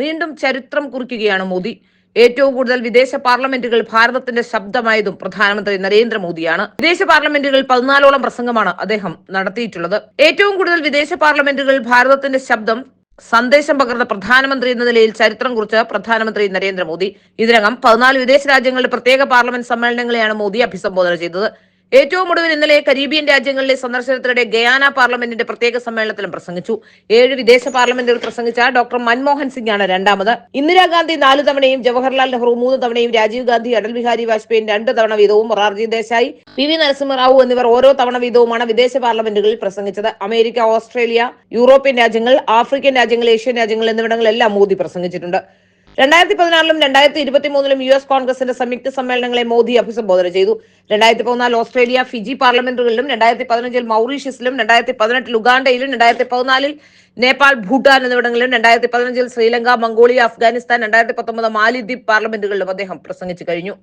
വീണ്ടും ചരിത്രം കുറിക്കുകയാണ് മോദി. ഏറ്റവും കൂടുതൽ വിദേശ പാർലമെന്റുകൾ ഭാരതത്തിന്റെ ശബ്ദമായതും പ്രധാനമന്ത്രി നരേന്ദ്രമോദിയാണ്. വിദേശ പാർലമെന്റുകൾ 14ഓളം പ്രസംഗമാണ് അദ്ദേഹം നടത്തിയിട്ടുള്ളത്. ഏറ്റവും കൂടുതൽ വിദേശ പാർലമെന്റുകൾ ഭാരതത്തിന്റെ ശബ്ദം സന്ദേശം പകർന്ന പ്രധാനമന്ത്രി എന്ന നിലയിൽ ചരിത്രം കുറിച്ച് പ്രധാനമന്ത്രി നരേന്ദ്രമോദി. ഇതിനകം 14 വിദേശ രാജ്യങ്ങളുടെ പ്രത്യേക പാർലമെന്റ് സമ്മേളനങ്ങളെയാണ് മോദി അഭിസംബോധന ചെയ്തത്. ഏറ്റവും ഒടുവിൽ ഇന്നലെ കരീബിയൻ രാജ്യങ്ങളിലെ സന്ദർശനത്തിനിടെ ഗയാന പാർലമെന്റിന്റെ പ്രത്യേക സമ്മേളനത്തിലും പ്രസംഗിച്ചു. 7 വിദേശ പാർലമെന്റുകൾ പ്രസംഗിച്ച ഡോക്ടർ മൻമോഹൻ സിംഗ് ആണ് രണ്ടാമത്. ഇന്ദിരാഗാന്ധി 4 തവണയും ജവഹർലാൽ നെഹ്റു 3 തവണയും രാജീവ് ഗാന്ധി, അടൽ ബിഹാരി വാജ്പേയി 2 തവണ വീതവും മൊറാർജി ദേശായി, PV നരസിംഹറാവു എന്നിവർ ഓരോ തവണ വീതവുമാണ് വിദേശ പാർലമെന്റുകളിൽ പ്രസംഗിച്ചത്. അമേരിക്ക, ഓസ്ട്രേലിയ, യൂറോപ്യൻ രാജ്യങ്ങൾ, ആഫ്രിക്കൻ രാജ്യങ്ങൾ, ഏഷ്യൻ രാജ്യങ്ങൾ എന്നിവിടങ്ങളിലെല്ലാം മോദി പ്രസംഗിച്ചിട്ടുണ്ട്. 2016-ലും 2023-ലും US കോൺഗ്രസിന്റെ സംയുക്ത സമ്മേളനങ്ങളെ മോദി അഭിസംബോധന ചെയ്തു. 2014 ഓസ്ട്രേലിയ, ഫിജി പാർലമെന്റുകളിലും 2015 മൗറീഷ്യസിലും 2018 ഉഗാണ്ടയിലും 2014 നേപ്പാൾ, ഭൂട്ടാൻ എന്നിവിടങ്ങളിലും 2015 ശ്രീലങ്ക, മംഗോളിയ, അഫ്ഗാനിസ്ഥാൻ, 2019 മാലിദ്വീപ് പാർലമെന്റുകളിലും അദ്ദേഹം പ്രസംഗിച്ചു കഴിഞ്ഞു.